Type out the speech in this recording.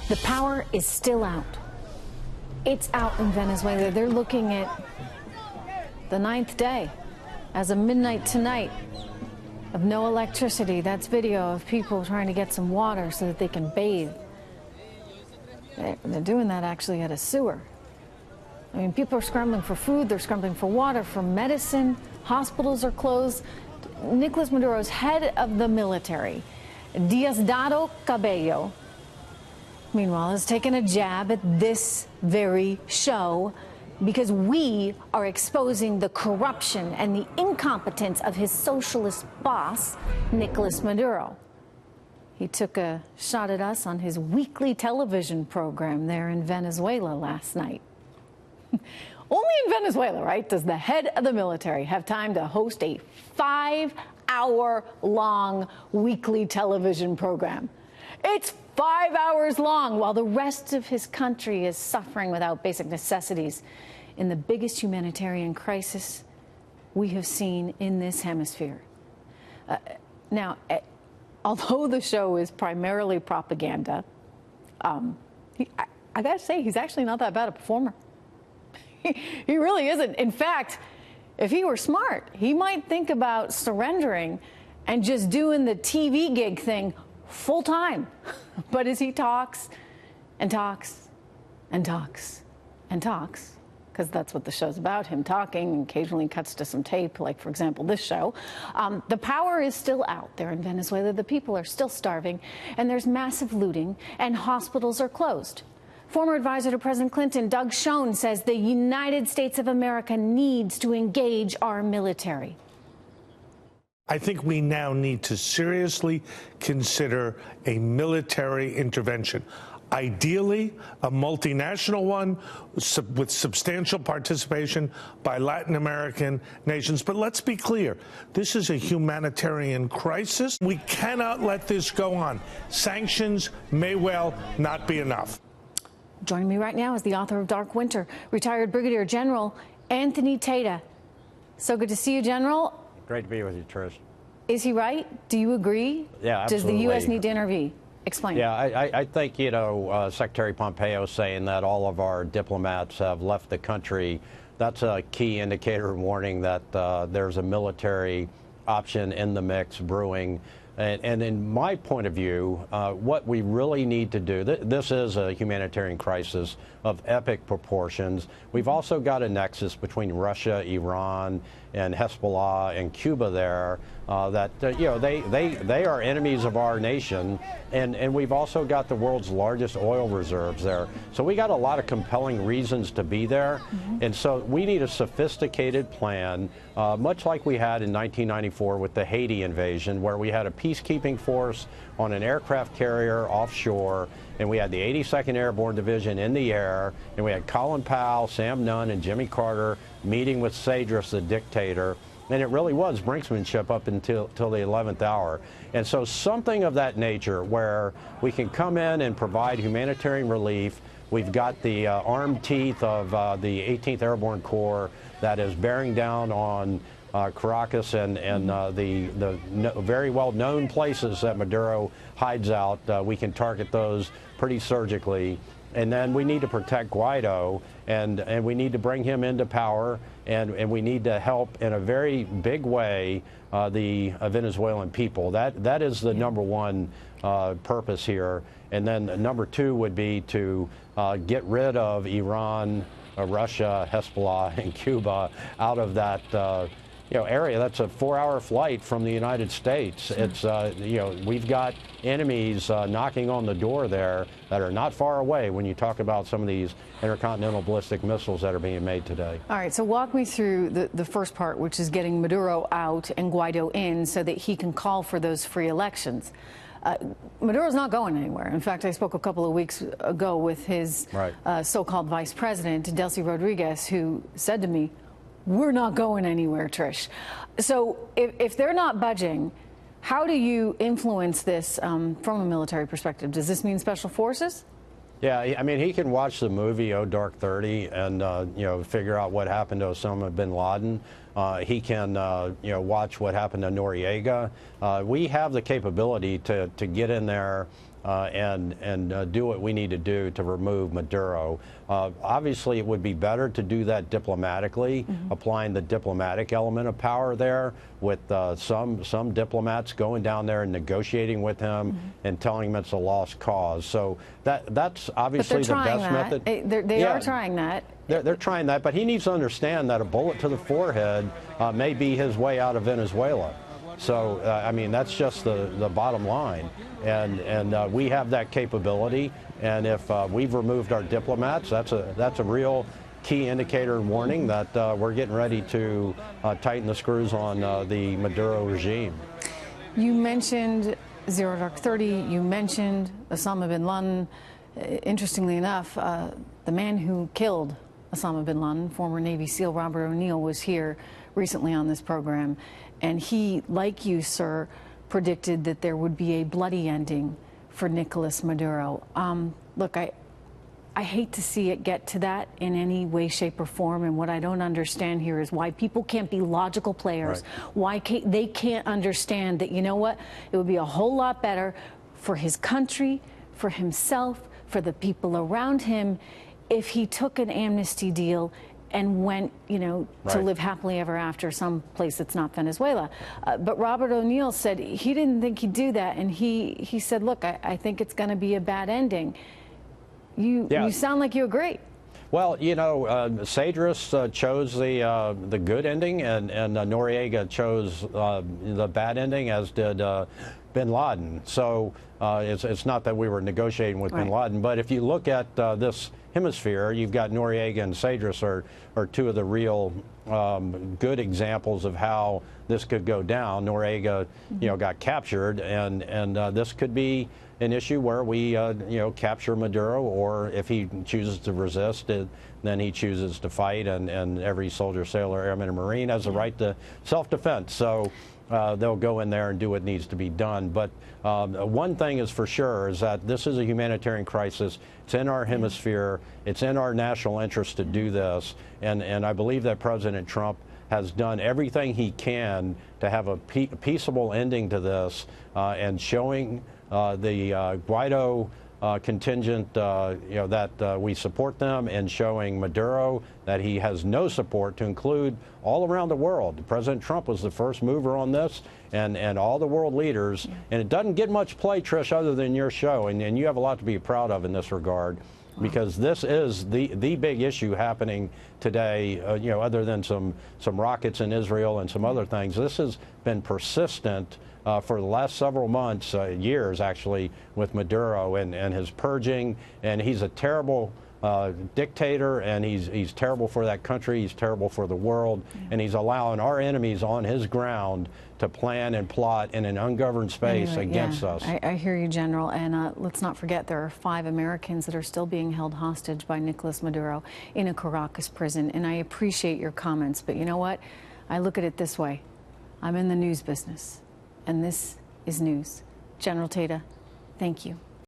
The power is still out. It's out in Venezuela. They're looking at the 9th day as of midnight tonight of no electricity. That's video of people trying to get some water so that they can bathe. They're doing that actually at a sewer. I mean, people are scrambling for food, they're scrambling for water, for medicine. Hospitals are closed. Nicolas Maduro's head of the military, Diosdado Cabello, meanwhile, has taken a jab at this very show because we are exposing the corruption and the incompetence of his socialist boss, Nicolas Maduro. He took a shot at us on his weekly television program there in Venezuela last night. Only in Venezuela, right, does the head of the military have time to host a 5-hour-long weekly television program. It's 5 hours long while the rest of his country is suffering without basic necessities in the biggest humanitarian crisis we have seen in this hemisphere. Now, although the show is primarily propaganda, I gotta say, he's actually not that bad a performer. He really isn't. In fact, if he were smart, he might think about surrendering and just doing the TV gig thing full time. But as he talks and talks and talks and talks, because that's what the show's about, him talking, and occasionally cuts to some tape, like, for example, this show. The power is still out there in Venezuela. The people are still starving, and there's massive looting, and hospitals are closed. Former advisor to President Clinton, Doug Schoen, says the United States of America needs to engage our military. I think we now need to seriously consider a military intervention. Ideally, a multinational one with substantial participation by Latin American nations. But let's be clear, this is a humanitarian crisis. We cannot let this go on. Sanctions may well not be enough. Joining me right now is the author of Dark Winter, retired Brigadier General Anthony Tata. So good to see you, General. Great to be with you, Trish. Is he right? Do you agree? Yeah, absolutely. Does the U.S. need to intervene? Explain. Yeah, I think, Secretary Pompeo saying that all of our diplomats have left the country, that's a key indicator and warning that there's a military option in the mix brewing. And in my point of view, what we really need to do, this is a humanitarian crisis of epic proportions. We've also got a nexus between Russia, Iran, and Hezbollah and Cuba there that, they are enemies of our nation. And we've also got the world's largest oil reserves there. So we got a lot of compelling reasons to be there. Mm-hmm. And so we need a sophisticated plan, much like we had in 1994 with the Haiti invasion, where we had a peacekeeping force on an aircraft carrier offshore, and we had the 82nd Airborne Division in the air, and we had Colin Powell, Sam Nunn, and Jimmy Carter meeting with Cedras, the dictator. And it really was brinksmanship up until the 11th hour. And so something of that nature where we can come in and provide humanitarian relief. We've got the armed teeth of the 18th Airborne Corps that is bearing down on Caracas and the very well-known places that Maduro hides out. We can target those pretty surgically. And then we need to protect Guaido, and we need to bring him into power, and we need to help in a very big way the Venezuelan people. That is the number one purpose here. And then number two would be to get rid of Iran, Russia, Hezbollah, and Cuba out of that area. That's a 4-hour flight from the United States. It's, we've got enemies knocking on the door there that are not far away when you talk about some of these intercontinental ballistic missiles that are being made today. All right, so walk me through the first part, which is getting Maduro out and Guaido in so that he can call for those free elections. Maduro's not going anywhere. In fact, I spoke a couple of weeks ago with his so-called vice president, Delcy Rodriguez, who said to me, we're not going anywhere, Trish. So if they're not budging, how do you influence this from a military perspective? Does this mean special forces? Yeah, I mean, he can watch the movie Oh Dark 30 and, figure out what happened to Osama bin Laden. He can, watch what happened to Noriega. We have the capability to get in there and do what we need to do to remove Maduro. Obviously, it would be better to do that diplomatically, applying the diplomatic element of power there, with some diplomats going down there and negotiating with him and telling him it's a lost cause. So that's obviously the best method. They are trying that. They're trying that, but he needs to understand that a bullet to the forehead may be his way out of Venezuela. So, I mean, that's just the bottom line. And we have that capability. And if we've removed our diplomats, that's a real key indicator and warning that we're getting ready to tighten the screws on the Maduro regime. You mentioned Zero Dark 30. You mentioned Osama bin Laden. Interestingly enough, the man who killed Osama bin Laden, former Navy SEAL Robert O'Neill, was here recently on this program. And he, like you, sir, predicted that there would be a bloody ending for Nicolas Maduro. Look, I hate to see it get to that in any way, shape, or form. And what I don't understand here is why people can't be logical players. Right. Why they can't understand that, you know what, it would be a whole lot better for his country, for himself, for the people around him, if he took an amnesty deal and went, you know, to live happily ever after someplace that's not Venezuela. But Robert O'Neill said he didn't think he'd do that. And he said, look, I think it's going to be a bad ending. You sound like you agree. Well, you know, Cedras chose the good ending, and Noriega chose the bad ending, as did bin Laden. So it's not that we were negotiating with bin Laden, but if you look at this hemisphere, you've got Noriega and Cedras are two of the real good examples of how this could go down. Noriega, you know, got captured, and this could be an issue where we, you know, capture Maduro, or if he chooses to resist, then he chooses to fight, and every soldier, sailor, airman, and Marine has a right to self-defense. So they'll go in there and do what needs to be done. But one thing is for sure is that this is a humanitarian crisis. It's in our hemisphere. It's in our national interest to do this. And I believe that President Trump has done everything he can to have a peaceable ending to this, and showing the Guaido contingent, you know, that we support them, and showing Maduro that he has no support, to include all around the world. President Trump was the first mover on this, and all the world leaders. And it doesn't get much play, Trish, other than your show, and you have a lot to be proud of in this regard, because this is the big issue happening today, you know, other than some rockets in Israel and some other things. This has been persistent for the last several months, years actually, with Maduro and his purging. And he's a terrible dictator, and he's terrible for that country. He's terrible for the world, and he's allowing our enemies on his ground to plan and plot in an ungoverned space against us. I hear you, General. And let's not forget, there are 5 Americans that are still being held hostage by Nicolas Maduro in a Caracas prison. And I appreciate your comments, but you know what? I look at it this way. I'm in the news business, and this is news. General Tata, thank you.